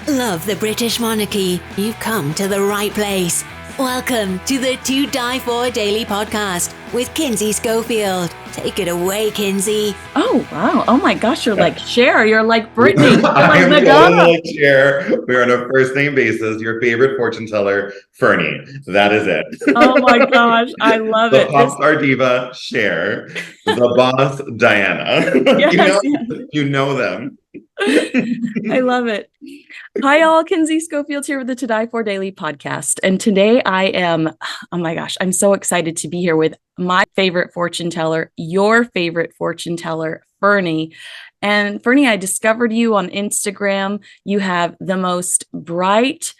Love the British monarchy? You've come to the right place. Welcome to the To Die For Daily Podcast with Kinsey Schofield. Take it away, Kinsey. Oh, wow. Oh my gosh, you're like Cher. You're like Britney. I am totally Cher. We're on a first name basis. Your favorite fortune teller, Fernie. That is it. Oh my gosh, I love the it. pop star diva, Cher. The boss, Diana. Yes, you know them. I love it. Hi, all. Kinsey Schofield here with the To Die For Daily Podcast. And today I am, oh my gosh, I'm so excited to be here with my favorite fortune teller, your favorite fortune teller, Fernie. And Fernie, I discovered you on Instagram. You have the most bright,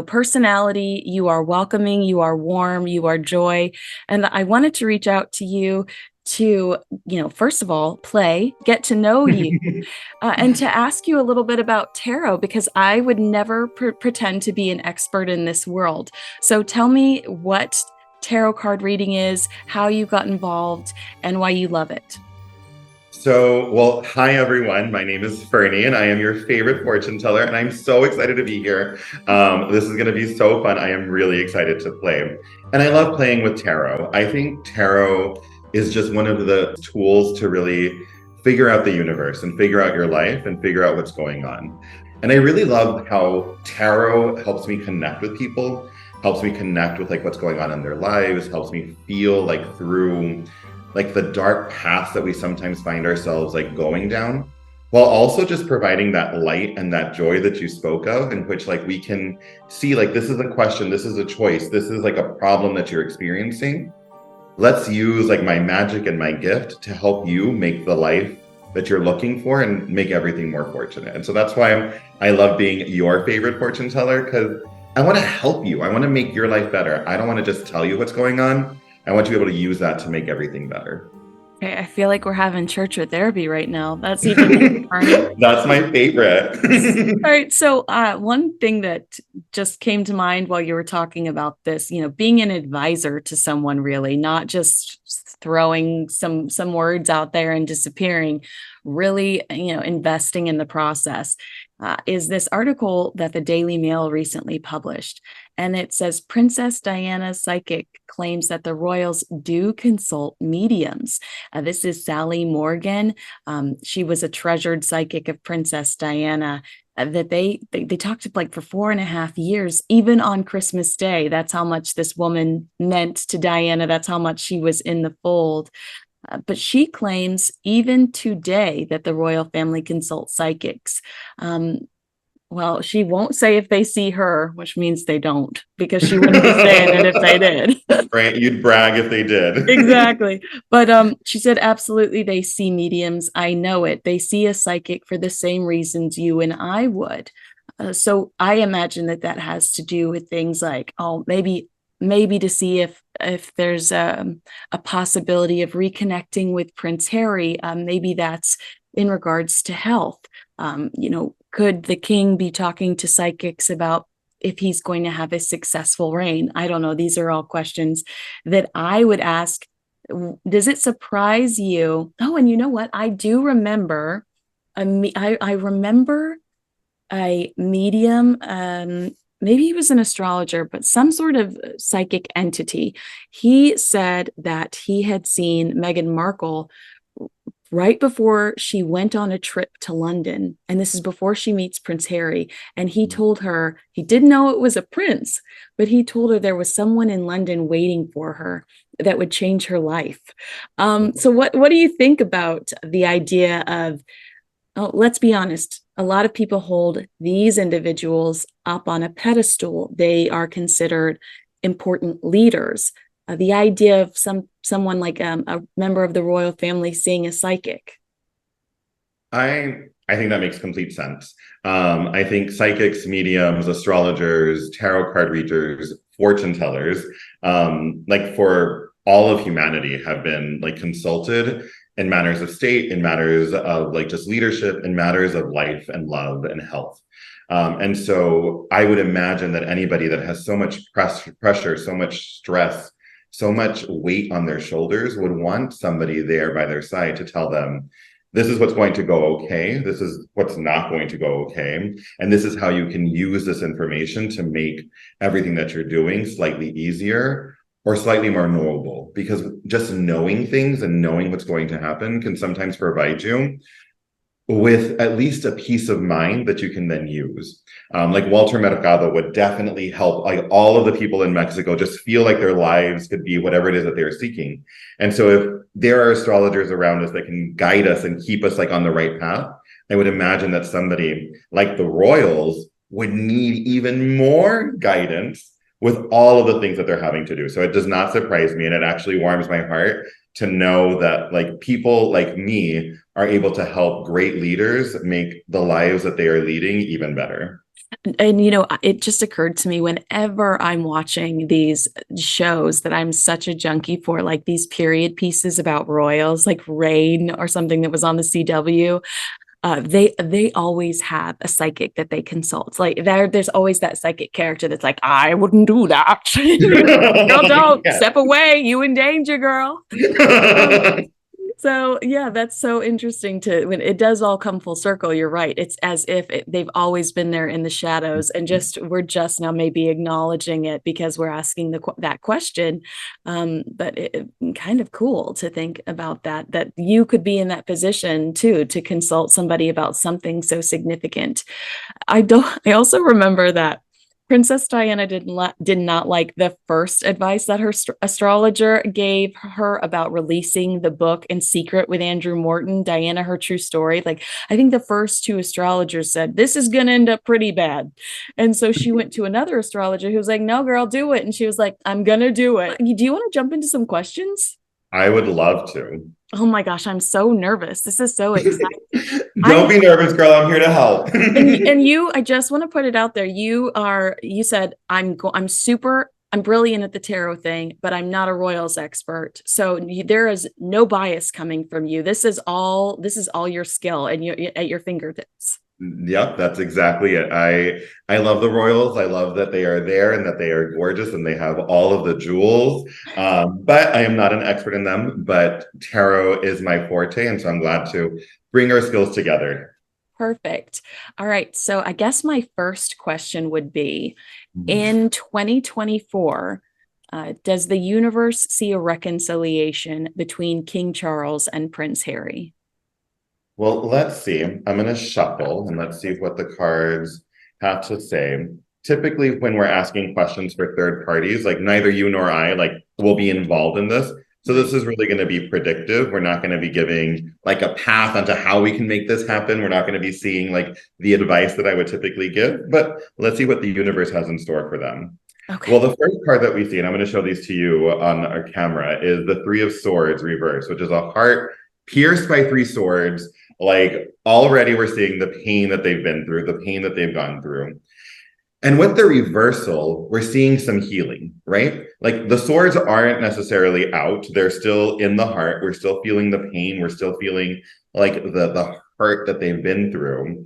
personality. You are welcoming, you are warm, you are joy. And I wanted to reach out to you to, first of all, get to know you, and to ask you a little bit about tarot, because I would never pretend to be an expert in this world. So tell me what tarot card reading is, how you got involved, and why you love it. So, hi everyone. My name is Fernie, and I am your favorite fortune teller, and I'm so excited to be here. This is going to be so fun. I am really excited to play, and I love playing with tarot. I think tarot is just one of the tools to really figure out the universe and figure out your life and figure out what's going on. And I really love how tarot helps me connect with people, helps me connect with what's going on in their lives, helps me feel through the dark paths that we sometimes find ourselves going down, while also just providing that light and that joy that you spoke of, in which we can see this is a question, this is a choice, this is a problem that you're experiencing. Let's use my magic and my gift to help you make the life that you're looking for and make everything more fortunate. And so that's why I love being your favorite fortune teller, because I want to help you. I want to make your life better. I don't want to just tell you what's going on. I want you to be able to use that to make everything better. Okay, I feel like we're having church with therapy right now. That's even That's my favorite. All right. So one thing that just came to mind while you were talking about this, being an advisor to someone, really, not just throwing some words out there and disappearing, really, investing in the process, is this article that the Daily Mail recently published. And it says, Princess Diana's psychic claims that the royals do consult mediums. This is Sally Morgan. She was a treasured psychic of Princess Diana. That they talked to for 4.5 years, even on Christmas Day. That's how much this woman meant to Diana. That's how much she was in the fold. But she claims even today that the royal family consults psychics. Well, she won't say if they see her, which means they don't, because she wouldn't be saying it if they did. Right, you'd brag if they did. Exactly. But she said, absolutely, they see mediums. I know it. They see a psychic for the same reasons you and I would. So I imagine that has to do with things like, maybe to see if there's a possibility of reconnecting with Prince Harry. Maybe that's in regards to health. Could the king be talking to psychics about if he's going to have a successful reign? I don't know. These are all questions that I would ask. Does it surprise you? Oh, and you know what? I do remember, I remember a medium, maybe he was an astrologer, but some sort of psychic entity. He said that he had seen Meghan Markle right before she went on a trip to London. And this is before she meets Prince Harry. And he told her, he didn't know it was a prince, but he told her there was someone in London waiting for her that would change her life. So what do you think about the idea of, let's be honest, a lot of people hold these individuals up on a pedestal. They are considered important leaders. The idea of someone like a member of the royal family seeing a psychic. I think that makes complete sense. I think psychics, mediums, astrologers, tarot card readers, fortune tellers, for all of humanity have been consulted in matters of state, in matters of just leadership, in matters of life and love and health. And so I would imagine that anybody that has so much pressure, so much stress, so much weight on their shoulders would want somebody there by their side to tell them this is what's going to go okay. This is what's not going to go okay. And this is how you can use this information to make everything that you're doing slightly easier or slightly more knowable. Because just knowing things and knowing what's going to happen can sometimes provide you with at least a peace of mind that you can then use. Like Walter Mercado would definitely help like all of the people in Mexico just feel like their lives could be whatever it is that they're seeking. And so if there are astrologers around us that can guide us and keep us like on the right path, I would imagine that somebody like the royals would need even more guidance with all of the things that they're having to do. So it does not surprise me, and it actually warms my heart to know that like people like me are able to help great leaders make the lives that they are leading even better. And, you know, it just occurred to me whenever I'm watching these shows that I'm such a junkie for, like these period pieces about royals, like Reign or something that was on the CW. They always have a psychic that they consult. Like there's always that psychic character that's like, I wouldn't do that. Girl, don't step away. You in danger, girl. So yeah, that's so interesting when it does all come full circle. You're right. It's as if they've always been there in the shadows, and we're just now maybe acknowledging it because we're asking that question. But it kind of cool to think about that you could be in that position too, to consult somebody about something so significant. I also remember that Princess Diana did not like the first advice that her astrologer gave her about releasing the book in secret with Andrew Morton, Diana, Her True Story. Like, I think the first two astrologers said, this is going to end up pretty bad. And so she went to another astrologer who was like, no, girl, do it. And she was like, I'm going to do it. Do you want to jump into some questions? I would love to. Oh my gosh, I'm so nervous. This is so exciting. Don't be nervous, girl. I'm here to help. and you, I just want to put it out there. You said I'm brilliant at the tarot thing, but I'm not a royals expert. So there is no bias coming from you. This is all your skill and you at your fingertips. Yep, that's exactly it. I love the royals. I love that they are there and that they are gorgeous and they have all of the jewels. But I am not an expert in them, but tarot is my forte. And so I'm glad to bring our skills together. Perfect. All right. So I guess my first question would be, in 2024, does the universe see a reconciliation between King Charles and Prince Harry? Well, let's see. I'm going to shuffle and let's see what the cards have to say. Typically, when we're asking questions for third parties, like neither you nor I will be involved in this. So this is really going to be predictive. We're not going to be giving like a path onto how we can make this happen. We're not going to be seeing like the advice that I would typically give, but let's see what the universe has in store for them. Okay. Well, the first card that we see, and I'm going to show these to you on our camera, is the Three of Swords reverse, which is a heart pierced by three swords. Like already we're seeing the pain that they've been through, the pain that they've gone through. And with the reversal, we're seeing some healing, right? Like the swords aren't necessarily out. They're still in the heart. We're still feeling the pain. We're still feeling like the hurt that they've been through.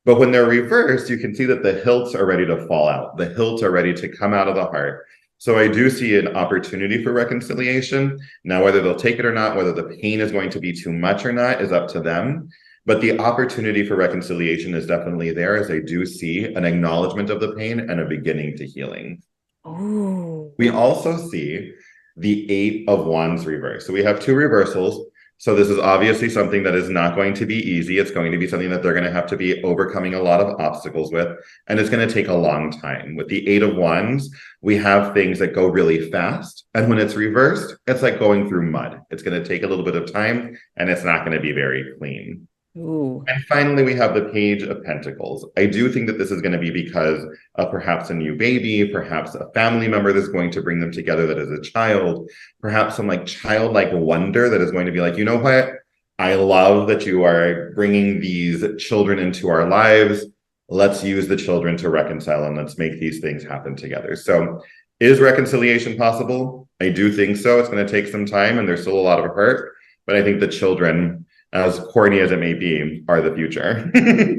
But when they're reversed, you can see that the hilts are ready to fall out. The hilts are ready to come out of the heart. So I do see an opportunity for reconciliation. Now, whether they'll take it or not, whether the pain is going to be too much or not is up to them. But the opportunity for reconciliation is definitely there, as I do see an acknowledgement of the pain and a beginning to healing. Oh. We also see the Eight of Wands reverse. So we have two reversals. So this is obviously something that is not going to be easy. It's going to be something that they're going to have to be overcoming a lot of obstacles with, and it's going to take a long time. With the Eight of Wands, we have things that go really fast, and when it's reversed, it's like going through mud. It's going to take a little bit of time, and it's not going to be very clean. Ooh. And finally, we have the Page of Pentacles. I do think that this is going to be because of perhaps a new baby, perhaps a family member that's going to bring them together that is a child, perhaps some like childlike wonder that is going to be like, you know what? I love that you are bringing these children into our lives. Let's use the children to reconcile and let's make these things happen together. So is reconciliation possible? I do think so. It's going to take some time and there's still a lot of hurt, but I think the children, as corny as it may be, are the future.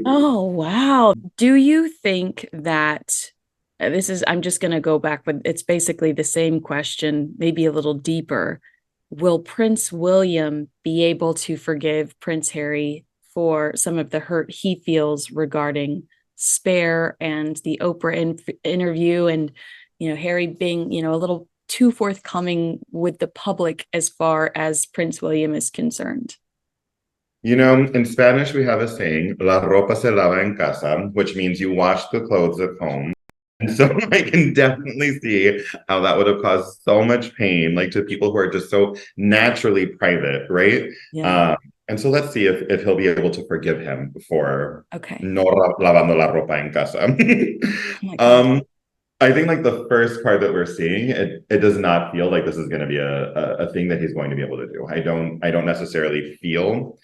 Oh, wow. Do you think that I'm just going to go back, but it's basically the same question, maybe a little deeper. will Prince William be able to forgive Prince Harry for some of the hurt he feels regarding Spare and the Oprah interview, and Harry being a little too forthcoming with the public as far as Prince William is concerned? In Spanish, we have a saying, la ropa se lava en casa, which means you wash the clothes at home. And so I can definitely see how that would have caused so much pain, like to people who are just so naturally private, right? Yeah. And so let's see if he'll be able to forgive him for Okay. no lavando la ropa en casa. Oh my God. I think like the first part that we're seeing, it does not feel like this is going to be a thing that he's going to be able to do. I don't necessarily feel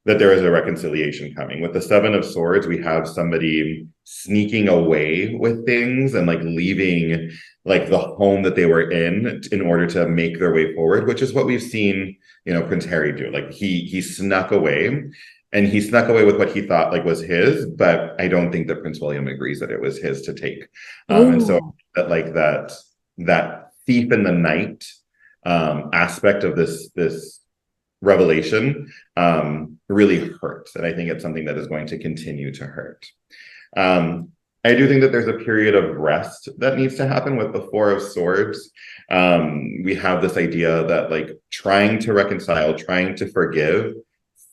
that there is a reconciliation coming. With the Seven of Swords, we have somebody sneaking away with things and like leaving like the home that they were in order to make their way forward, which is what we've seen, Prince Harry do. Like he snuck away, and he snuck away with what he thought like was his, but I don't think that Prince William agrees that it was his to take. And so that like that thief in the night aspect of this revelation really hurts. And I think it's something that is going to continue to hurt. I do think that there's a period of rest that needs to happen with the Four of Swords. We have this idea that like trying to reconcile, trying to forgive,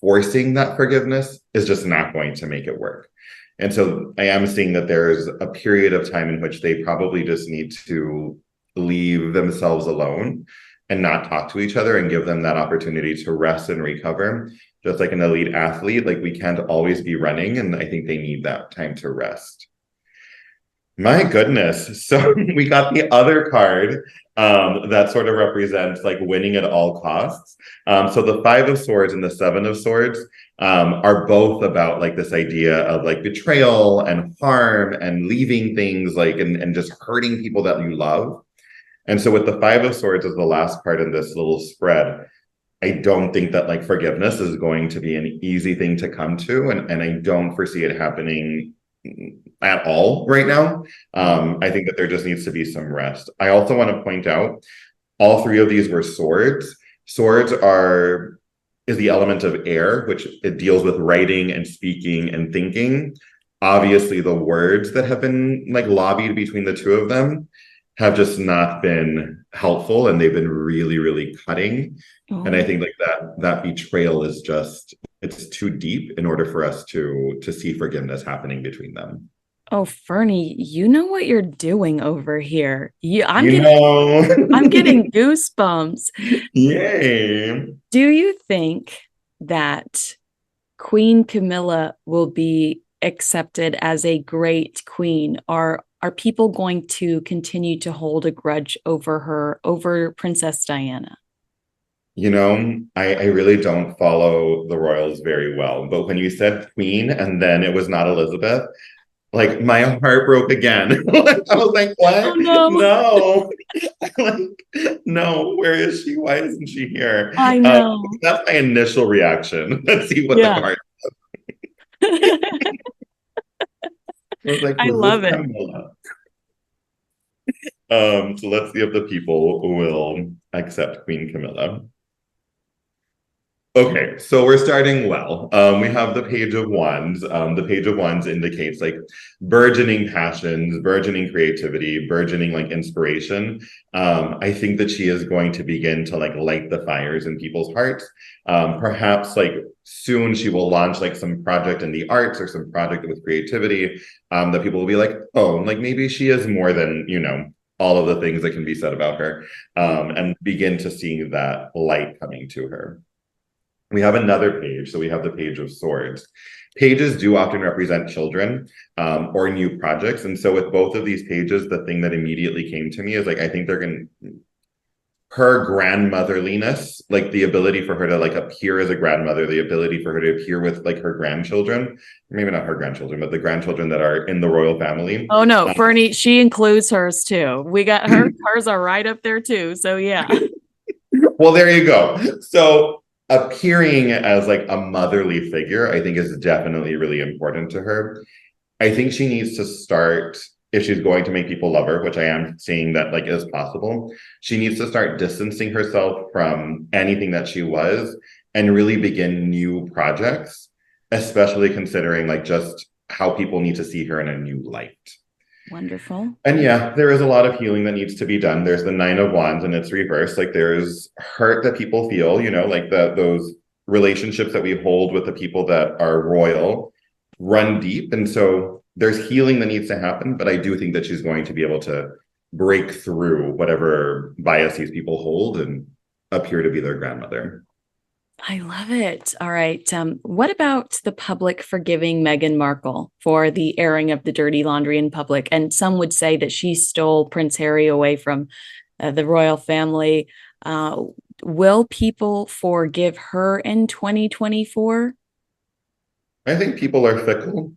forcing that forgiveness is just not going to make it work. And so I am seeing that there's a period of time in which they probably just need to leave themselves alone and not talk to each other and give them that opportunity to rest and recover. Just like an elite athlete, like we can't always be running, and I think they need that time to rest. My goodness. So we got the other card that sort of represents like winning at all costs. So the Five of Swords and the Seven of Swords are both about like this idea of like betrayal and harm and leaving things like and just hurting people that you love. And so with the Five of Swords as the last card in this little spread, I don't think that like forgiveness is going to be an easy thing to come to. And I don't foresee it happening at all right now. I think that there just needs to be some rest. I also want to point out all three of these were swords. Swords is the element of air, which it deals with writing and speaking and thinking. Obviously, the words that have been like lobbied between the two of them have just not been helpful, and they've been really, really cutting. And I think like that betrayal is it's too deep in order for us to see forgiveness happening between them. Oh, Fernie, you know what you're doing over here. I'm I'm getting goosebumps. Yay. Do you think that Queen Camilla will be accepted as a great queen? Are people going to continue to hold a grudge over Princess Diana? I really don't follow the royals very well, but when you said queen and then it was not Elizabeth, like my heart broke again. I was like, what? Oh, no. Like, no, where is she? Why isn't she here? I know. That's my initial reaction. Let's see what the card I was like, I love it. So let's see if the people will accept Queen Camilla. Okay, so we're starting well. We have the Page of Wands. The Page of Wands indicates like burgeoning passions, burgeoning creativity, burgeoning like inspiration. I think that she is going to begin to like light the fires in people's hearts. Perhaps like soon she will launch like some project in the arts or some project with creativity that people will be like, oh, like maybe she is more than, all of the things that can be said about her, and begin to see that light coming to her. We have another page. So we have the Page of Swords. Pages do often represent children or new projects. And so with both of these pages, the thing that immediately came to me is like, I think her grandmotherliness, like the ability for her to like appear as a grandmother, the ability for her to appear with like her grandchildren, maybe not her grandchildren, but the grandchildren that are in the royal family. Oh no, Fernie, she includes hers too. We got hers are right up there too. So yeah. Well, there you go. So appearing as like a motherly figure, I think is definitely really important to her. I think she needs to start if she's going to make people love her, which I am seeing that like is possible, she needs to start distancing herself from anything that she was and really begin new projects, especially considering like just how people need to see her in a new light. Wonderful. And yeah, there is a lot of healing that needs to be done. There's the Nine of Wands and it's reversed. Like there's hurt that people feel, you know, like those relationships that we hold with the people that are royal run deep. And so there's healing that needs to happen. But I do think that she's going to be able to break through whatever biases people hold and appear to be their grandmother. I love it. All right. What about the public forgiving Meghan Markle for the airing of the dirty laundry in public? And some would say that she stole Prince Harry away from the royal family. Will people forgive her in 2024? I think people are fickle.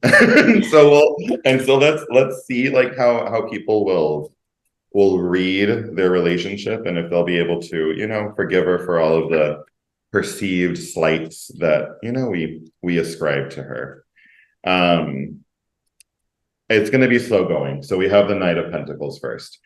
so let's see like how people will read their relationship and if they'll be able to, you know, forgive her for all of the perceived slights that, you know, we ascribe to her. It's going to be slow going. So we have the Knight of Pentacles first.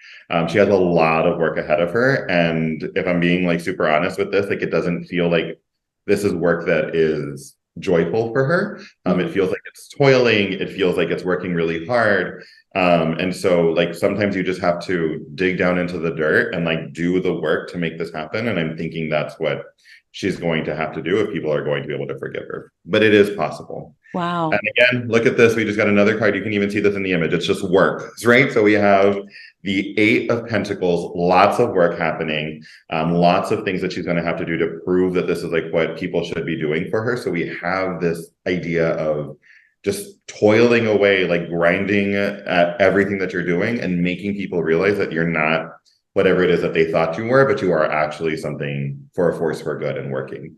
She has a lot of work ahead of her. And if I'm being like super honest with this, like it doesn't feel like this is work that is joyful for her. It feels like it's toiling. It feels like it's working really hard. And so like sometimes you just have to dig down into the dirt and like do the work to make this happen. And I'm thinking that's what she's going to have to do if people are going to be able to forgive her. But it is possible. Wow. And again, look at this. We just got another card. You can even see this in the image. It's just work, right? So we have the Eight of Pentacles, lots of work happening, lots of things that she's going to have to do to prove that this is like what people should be doing for her. So we have this idea of just toiling away, like grinding at everything that you're doing and making people realize that you're not whatever it is that they thought you were, but you are actually something for a force for good and working.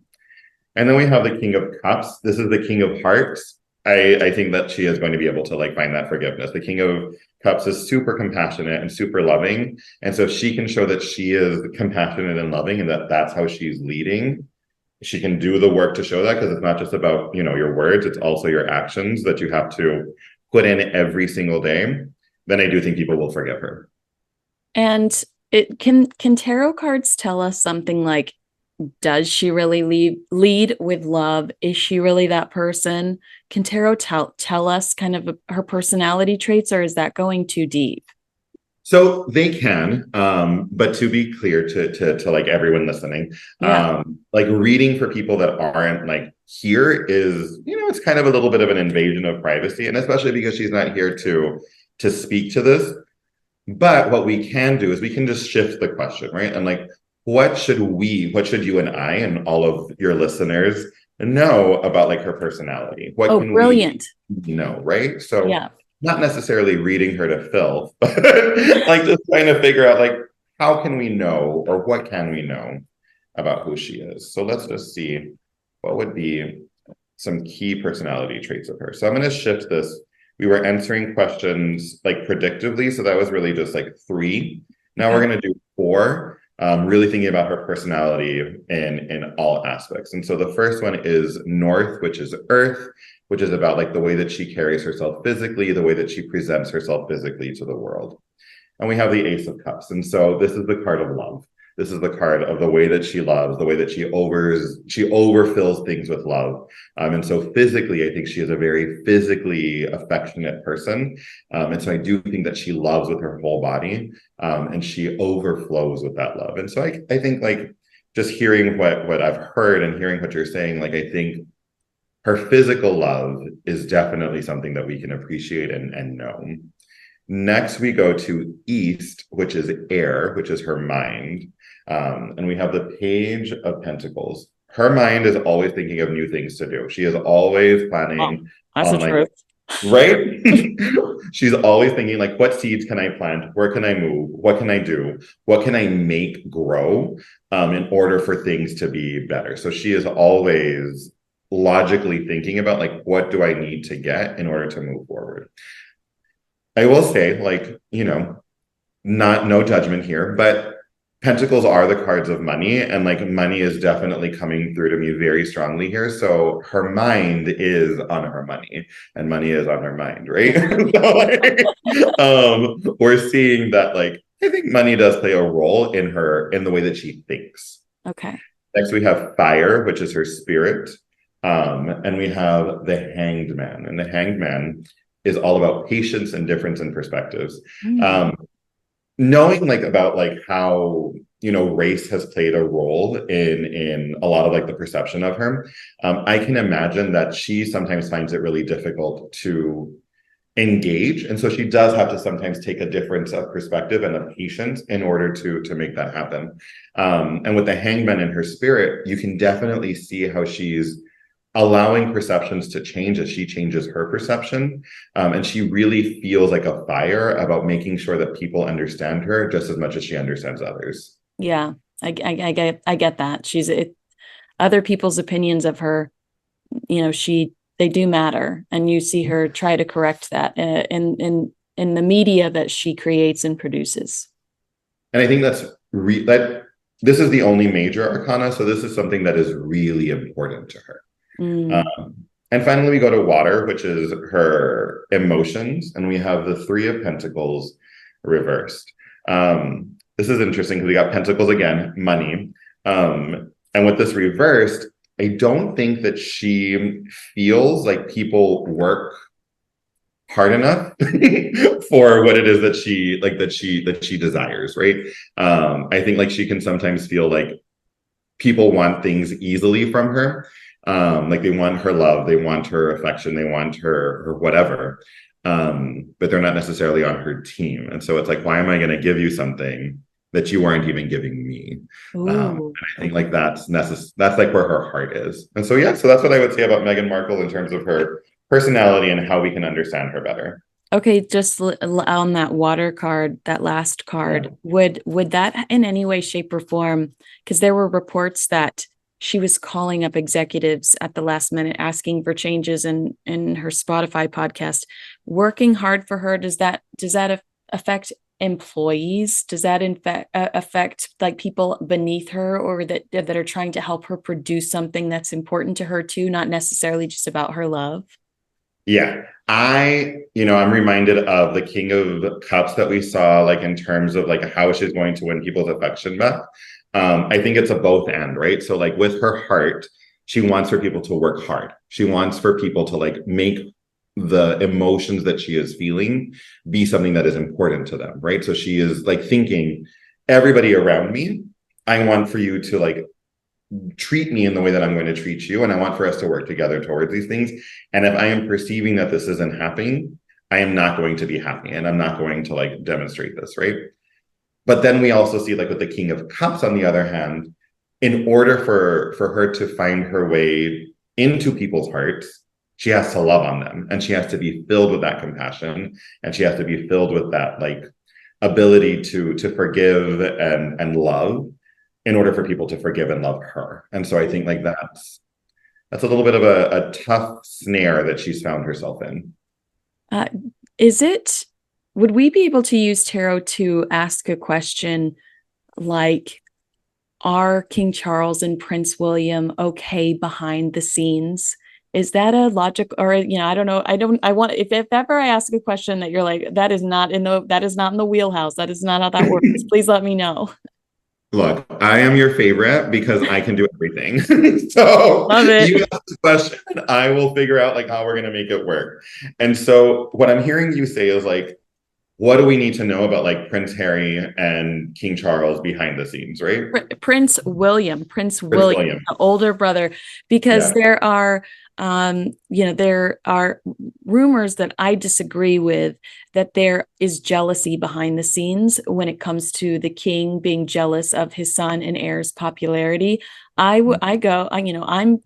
And then we have the King of Cups. This is the King of Hearts. I think that she is going to be able to like find that forgiveness. The King of Cups is super compassionate and super loving. And so if she can show that she is compassionate and loving and that that's how she's leading, she can do the work to show that, because it's not just about, you know, your words, it's also your actions that you have to put in every single day. Then I do think people will forgive her. And it can tarot cards tell us something like, does she really lead with love? Is she really that person? Can tarot tell us kind of her personality traits, or is that going too deep? So they can, but to be clear to like everyone listening, like reading for people that aren't like here is, you know, it's kind of a little bit of an invasion of privacy, and especially because she's not here to speak to this. But what we can do is we can just shift the question, right? And like, what should you and I and all of your listeners know about like her personality? What can brilliant. we know, right? So yeah. Not necessarily reading her to filth, but like just trying to figure out like, how can we know, or what can we know about who she is? So let's just see what would be some key personality traits of her. So I'm going to shift this. We were answering questions like predictively. So that was really just like 3. Now we're going to do 4, really thinking about her personality in all aspects. And so the first one is North, which is Earth, which is about like the way that she carries herself physically, the way that she presents herself physically to the world. And we have the Ace of Cups. And so this is the card of love. This is the card of the way that she loves, the way that she overfills things with love. And so physically, I think she is a very physically affectionate person. And so I do think that she loves with her whole body, and she overflows with that love. And so I think like just hearing what I've heard and hearing what you're saying, like I think her physical love is definitely something that we can appreciate and know. Next, we go to East, which is air, which is her mind. And we have the Page of Pentacles. Her mind is always thinking of new things to do. She is always planning. That's the truth. Right? She's always thinking like, what seeds can I plant? Where can I move? What can I do? What can I make grow in order for things to be better? So she is always logically thinking about like, what do I need to get in order to move forward? I will say, like, you know, no judgment here, but Pentacles are the cards of money, and like money is definitely coming through to me very strongly here. So her mind is on her money, and money is on her mind, right? So, like, we're seeing that, like, I think money does play a role in her, in the way that she thinks. Okay. Next, we have fire, which is her spirit. And we have the hanged man. And the hanged man is all about patience and difference in perspectives. Knowing like about like how, you know, race has played a role in a lot of like the perception of her, I can imagine that she sometimes finds it really difficult to engage, and so she does have to sometimes take a difference of perspective and of patience in order to make that happen. And with the hangman in her spirit, you can definitely see how she's allowing perceptions to change as she changes her perception, and she really feels like a fire about making sure that people understand her just as much as she understands others. Yeah, I get that. Other people's opinions of her, you know, they do matter, and you see her try to correct that in the media that she creates and produces. And I think that this is the only major arcana, so this is something that is really important to her. And finally, we go to water, which is her emotions, and we have the Three of Pentacles reversed. This is interesting because we got Pentacles again, money, and with this reversed, I don't think that she feels like people work hard enough for what it is that she desires, right? I think like she can sometimes feel like people want things easily from her. Like they want her love, they want her affection, they want her whatever, but they're not necessarily on her team. And so it's like, why am I going to give you something that you weren't even giving me? And I think like that's like where her heart is. And so yeah, so that's what I would say about Meghan Markle in terms of her personality and how we can understand her better. Okay, just on that water card, that last card, would that in any way, shape, or form, because there were reports that she was calling up executives at the last minute asking for changes in her Spotify podcast, working hard for her. Does that affect employees? Does that affect like people beneath her, or that are trying to help her produce something that's important to her too, not necessarily just about her love? Yeah, I'm reminded of the King of Cups that we saw, like in terms of like how she's going to win people's affection back. I think it's a both and, right? So like with her heart, she wants for people to work hard. She wants for people to like make the emotions that she is feeling be something that is important to them, right? So she is like thinking, everybody around me, I want for you to like treat me in the way that I'm going to treat you, and I want for us to work together towards these things. And if I am perceiving that this isn't happening, I am not going to be happy, and I'm not going to like demonstrate this, right? But then we also see like with the King of Cups, on the other hand, in order for her to find her way into people's hearts, she has to love on them, and she has to be filled with that compassion, and she has to be filled with that like ability to forgive and love in order for people to forgive and love her. And so I think like that's a little bit of a tough snare that she's found herself in. Would we be able to use tarot to ask a question like, are King Charles and Prince William okay behind the scenes? Is that a logic, or, you know, I don't know. If ever I ask a question that you're like, that is not in the wheelhouse, that is not how that works, please let me know. Look, I am your favorite because I can do everything. So Love it. you ask the question, I will figure out like how we're going to make it work. And so what I'm hearing you say is like, what do we need to know about like Prince Harry and King Charles behind the scenes, right? Prince William, the older brother, because there are there are rumors that I disagree with, that there is jealousy behind the scenes when it comes to the king being jealous of his son and heir's popularity. I'm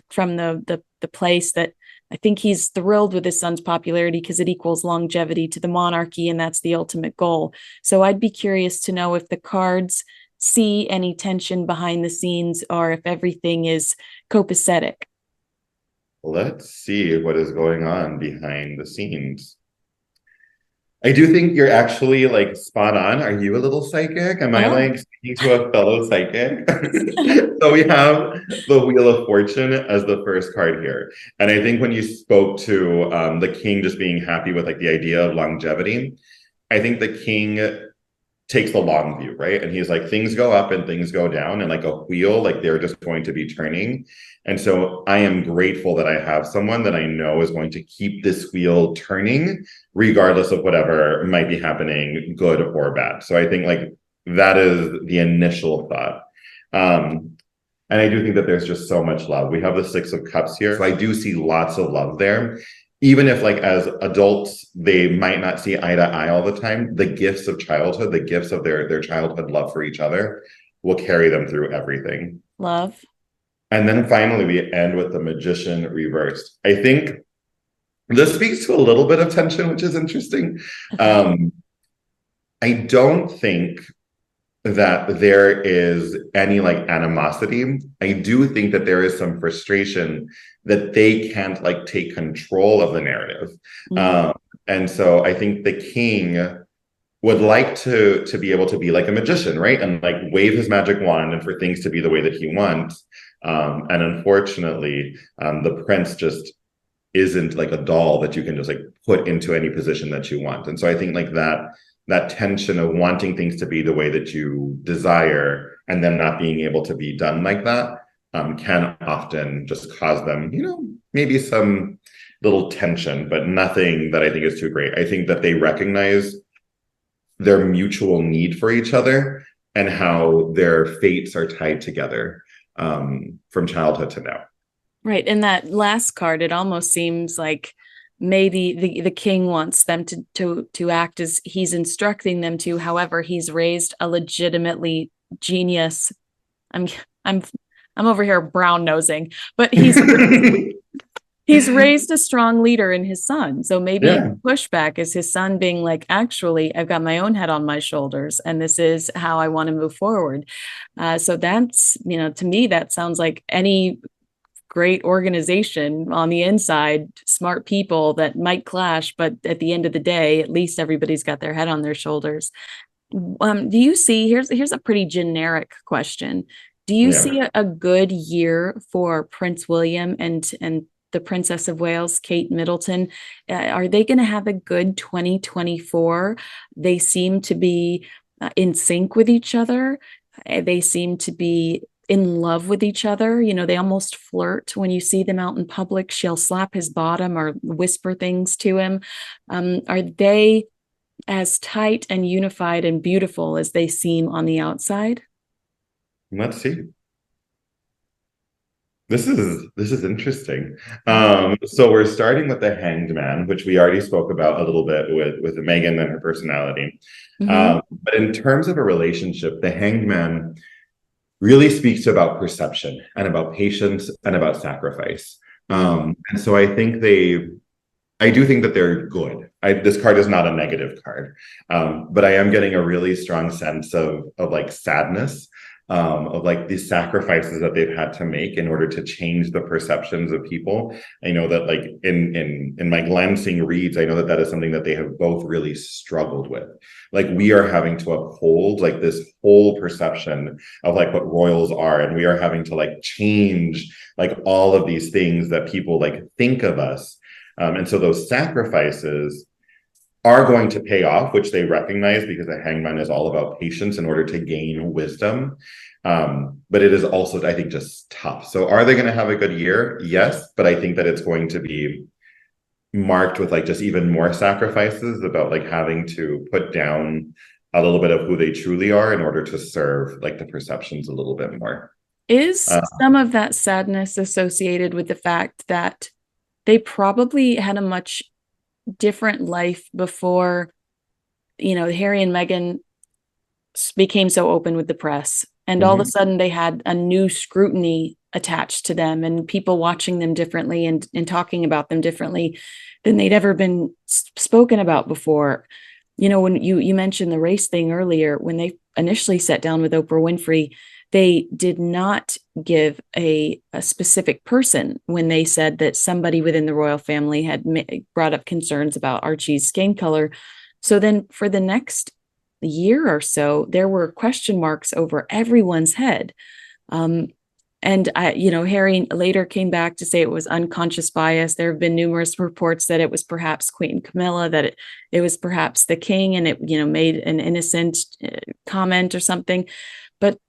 from the place that I think he's thrilled with his son's popularity because it equals longevity to the monarchy, and that's the ultimate goal. So I'd be curious to know if the cards see any tension behind the scenes, or if everything is copacetic. Let's see what is going on behind the scenes. I do think you're actually like spot on. Are you a little psychic? Am I Oh, like speaking to a fellow psychic? So we have the Wheel of Fortune as the first card here. And I think when you spoke to the king just being happy with like the idea of longevity, I think the king takes the long view, right? And he's like, things go up and things go down, and like a wheel, like they're just going to be turning. And so I am grateful that I have someone that I know is going to keep this wheel turning, regardless of whatever might be happening, good or bad. So I think like that is the initial thought. And I do think that there's just so much love. We have the Six of Cups here. So I do see lots of love there. Even if like as adults, they might not see eye to eye all the time, the gifts of childhood, the gifts of their childhood love for each other will carry them through everything. love. And then finally, we end with the Magician reversed. I think this speaks to a little bit of tension, which is interesting. Okay. I don't think that there is any like animosity. I do think that there is some frustration that they can't like take control of the narrative. Mm. And so I think the king would like to be able to be like a magician, right? And like wave his magic wand and for things to be the way that he wants. And unfortunately, the prince just isn't like a doll that you can just like put into any position that you want. And so I think like that tension of wanting things to be the way that you desire and then not being able to be done like that can often just cause them, maybe some little tension, but nothing that I think is too great. I think that they recognize their mutual need for each other and how their fates are tied together from childhood to now. Right. And that last card, it almost seems like maybe the king wants them to act as he's instructing them to. However, he's raised a legitimately genius. I'm over here brown nosing, but he's raised a strong leader in his son. So maybe pushback is his son being like, actually, I've got my own head on my shoulders, and this is how I want to move forward. So that's, to me, that sounds like any great organization on the inside, smart people that might clash, but at the end of the day, at least everybody's got their head on their shoulders. Do you see, here's a pretty generic question. Do you see a good year for Prince William and the Princess of Wales, Kate Middleton? Are they going to have a good 2024? They seem to be in sync with each other. They seem to be in love with each other. They almost flirt when you see them out in public. She'll slap his bottom or whisper things to him. Are they as tight and unified and beautiful as they seem on the outside? Let's see. This is interesting. So we're starting with the Hanged Man, which we already spoke about a little bit with Meghan and her personality. Mm-hmm. But in terms of a relationship, the Hanged Man really speaks about perception and about patience and about sacrifice. And so I do think that they're good. This card is not a negative card, but I am getting a really strong sense of like sadness, of like the sacrifices that they've had to make in order to change the perceptions of people. I know that like in my glancing reads, I know that that is something that they have both really struggled with. Like we are having to uphold like this whole perception of like what royals are, and we are having to like change like all of these things that people like think of us. And so those sacrifices are going to pay off, which they recognize because the hangman is all about patience in order to gain wisdom. But it is also, I think, just tough. So are they going to have a good year? Yes, but I think that it's going to be marked with like just even more sacrifices about like having to put down a little bit of who they truly are in order to serve like the perceptions a little bit more. Is some of that sadness associated with the fact that they probably had a much different life before, Harry and Meghan became so open with the press, and all of a sudden they had a new scrutiny attached to them and people watching them differently and talking about them differently than they'd ever been spoken about before. When you mentioned the race thing earlier, when they initially sat down with Oprah Winfrey, they did not give a specific person when they said that somebody within the royal family had brought up concerns about Archie's skin color. So then for the next year or so, there were question marks over everyone's head. And Harry later came back to say it was unconscious bias. There have been numerous reports that it was perhaps Queen Camilla, that it was perhaps the king, and it, made an innocent comment or something. But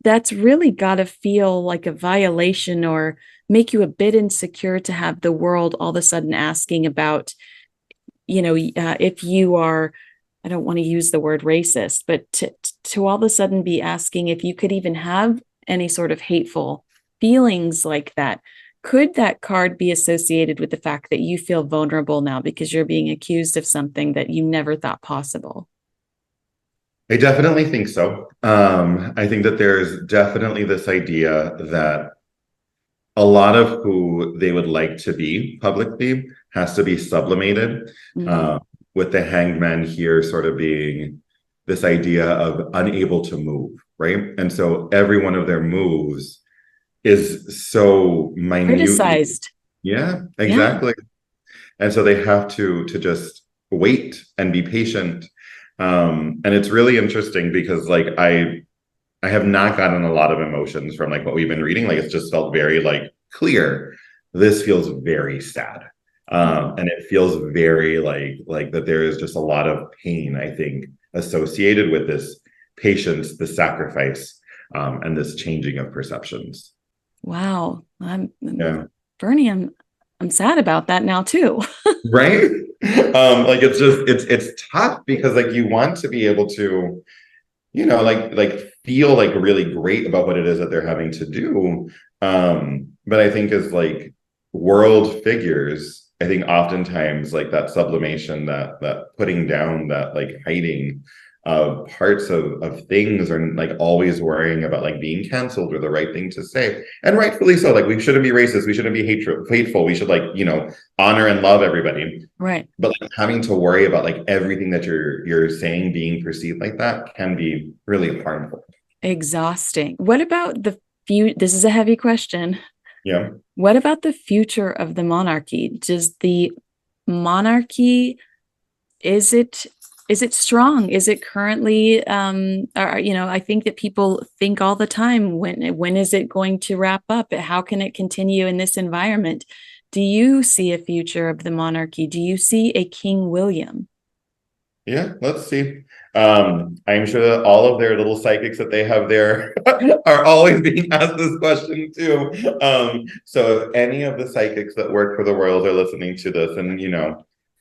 that's really got to feel like a violation or make you a bit insecure to have the world all of a sudden asking about, if you are, I don't want to use the word racist, but to all of a sudden be asking if you could even have any sort of hateful feelings like that. Could that card be associated with the fact that you feel vulnerable now because you're being accused of something that you never thought possible? I definitely think so. I think that there's definitely this idea that a lot of who they would like to be publicly has to be sublimated, with the hanged man here sort of being this idea of unable to move, right? And so every one of their moves is so minute. Criticized. Yeah, exactly. Yeah. And so they have to just wait and be patient. And it's really interesting because like I have not gotten a lot of emotions from like what we've been reading. Like it's just felt very like clear. This feels very sad. And it feels very like that there is just a lot of pain, I think, associated with this patience, the sacrifice, and this changing of perceptions. Wow. Fernie, I'm sad about that now too. Right? Like it's tough because like you want to be able to, like feel like really great about what it is that they're having to do. But I think as like world figures, I think oftentimes like that sublimation, that putting down, that like hiding of parts of things, or like always worrying about like being canceled or the right thing to say, and rightfully so. Like we shouldn't be racist, we shouldn't be hateful, we should like honor and love everybody, right? But like having to worry about like everything that you're saying being perceived like that can be really harmful, exhausting. What about this is a heavy question. Yeah. What about the future of the monarchy? Does the monarchy, is it strong? Is it currently, I think that people think all the time, when is it going to wrap up? How can it continue in this environment? Do you see a future of the monarchy? Do you see a King William? Yeah, let's see. I'm sure that all of their little psychics that they have there are always being asked this question too. So if any of the psychics that work for the royals are listening to this and,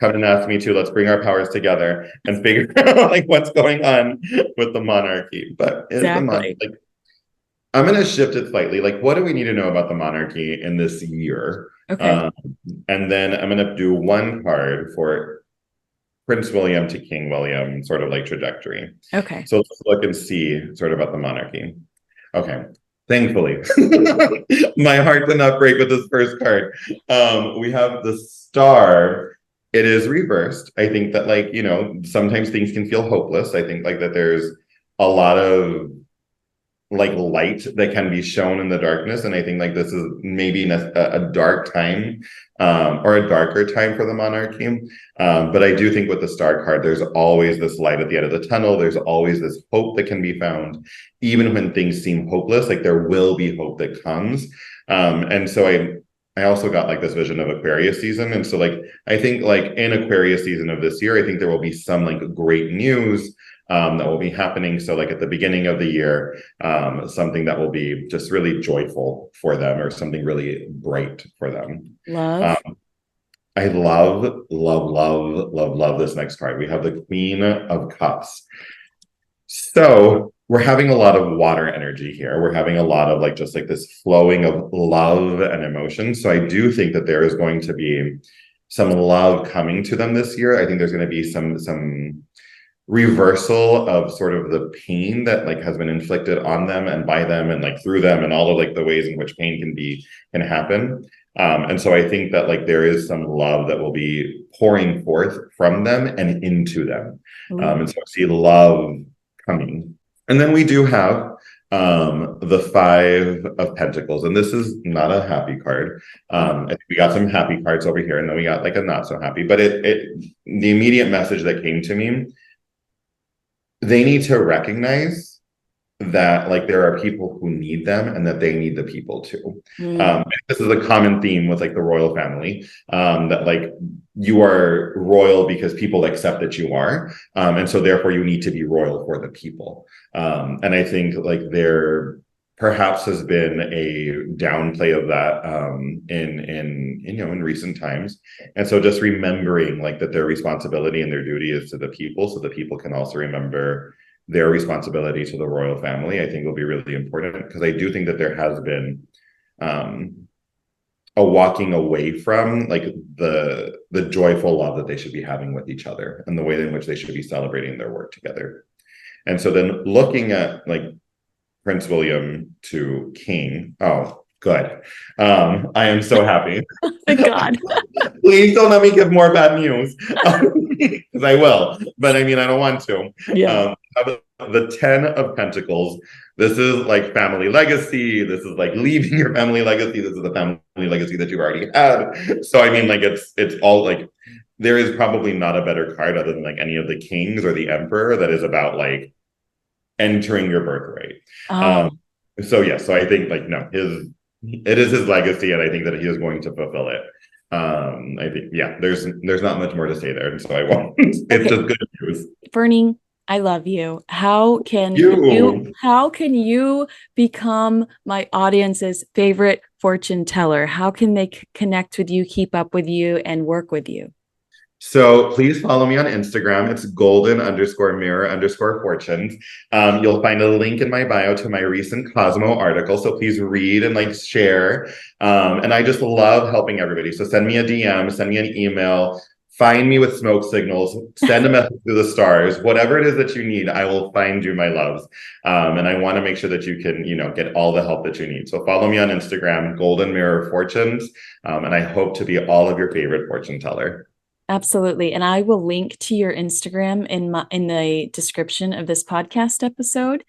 come and ask me too, let's bring our powers together and figure out like what's going on with the monarchy. But exactly. I'm going to shift it slightly. Like, what do we need to know about the monarchy in this year? Okay. And then I'm going to do one card for Prince William to King William, sort of like trajectory. Okay. So let's look and see sort of about the monarchy. Okay. Thankfully, my heart did not break with this first card. We have the Star. It is reversed. I think that like, sometimes things can feel hopeless. I think like that there's a lot of like light that can be shown in the darkness. And I think like this is maybe a dark time, or a darker time for the monarchy. But I do think with the Star card, there's always this light at the end of the tunnel. There's always this hope that can be found. Even when things seem hopeless, like there will be hope that comes. And so I also got like this vision of Aquarius season. And so like, I think like in Aquarius season of this year, I think there will be some like great news that will be happening. So like at the beginning of the year, something that will be just really joyful for them, or something really bright for them. Love. I love this next card. We have the Queen of Cups. So we're having a lot of water energy here. We're having a lot of like just like this flowing of love and emotion. So I do think that there is going to be some love coming to them this year. I think there's going to be some reversal of sort of the pain that like has been inflicted on them and by them and like through them, and all of like the ways in which pain can happen. And so I think that like there is some love that will be pouring forth from them and into them. And so I see love coming. And then we do have the Five of Pentacles, and this is not a happy card. I think we got some happy cards over here, and then we got like a not so happy. But the immediate message that came to me, they need to recognize that like there are people who need them and that they need the people too. This is a common theme with like the royal family, that like you are royal because people accept that you are, and so therefore you need to be royal for the people. And I think like there perhaps has been a downplay of that in recent times, and so just remembering like that their responsibility and their duty is to the people, so the people can also remember their responsibility to the royal family, I think will be really important, because I do think that there has been a walking away from like the joyful love that they should be having with each other and the way in which they should be celebrating their work together. And so then looking at like Prince William to King, oh, good. I am so happy. Thank God. Please don't let me give more bad news, because I will. But I mean, I don't want to. Yeah. The 10 of Pentacles. This is like family legacy. This is like leaving your family legacy. This is the family legacy that you've already had. So I mean, like it's all like, there is probably not a better card other than like any of the kings or the emperor that is about like entering your birthright. So yeah, so I think like no, it is his legacy, and I think that he is going to fulfill it. I think there's not much more to say there, and so I won't. It's just good news. Fernie, I love you. How can you become my audience's favorite fortune teller? How can they connect with you, keep up with you, and work with you? So please follow me on Instagram. It's golden_mirror_fortunes. You'll find a link in my bio to my recent Cosmo article. So please read and like share. And I just love helping everybody. So send me a DM, send me an email, find me with smoke signals, send a message to the stars, whatever it is that you need, I will find you, my loves. And I want to make sure that you can, get all the help that you need. So follow me on Instagram, Golden Mirror Fortunes. And I hope to be all of your favorite fortune teller. Absolutely. And I will link to your Instagram in the description of this podcast episode.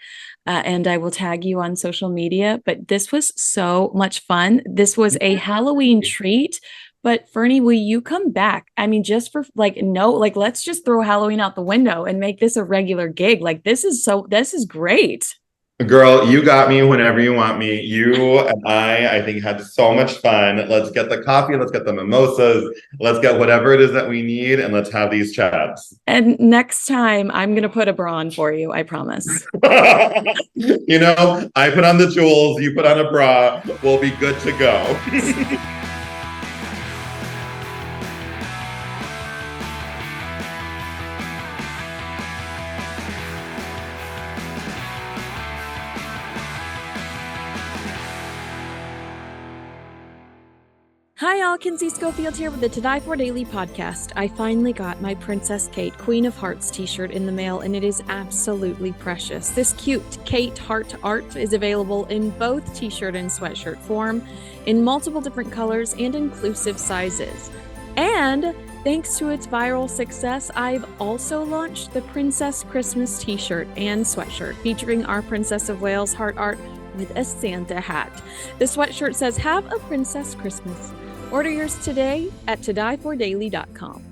And I will tag you on social media. But this was so much fun. This was a Halloween treat. But Fernie, will you come back? I mean, just for let's just throw Halloween out the window and make this a regular gig. Like this is great. Girl, you got me whenever you want me. You and I think, had so much fun. Let's get the coffee. Let's get the mimosas. Let's get whatever it is that we need, and let's have these chats. And next time, I'm going to put a bra on for you. I promise. I put on the jewels. You put on a bra. We'll be good to go. Hi all, Kinsey Schofield here with the To Die For Daily podcast. I finally got my Princess Kate Queen of Hearts t-shirt in the mail, and it is absolutely precious. This cute Kate heart art is available in both t-shirt and sweatshirt form, in multiple different colors and inclusive sizes. And thanks to its viral success, I've also launched the Princess Christmas t-shirt and sweatshirt featuring our Princess of Wales heart art with a Santa hat. The sweatshirt says, "Have a Princess Christmas." Order yours today at todiefordaily.com.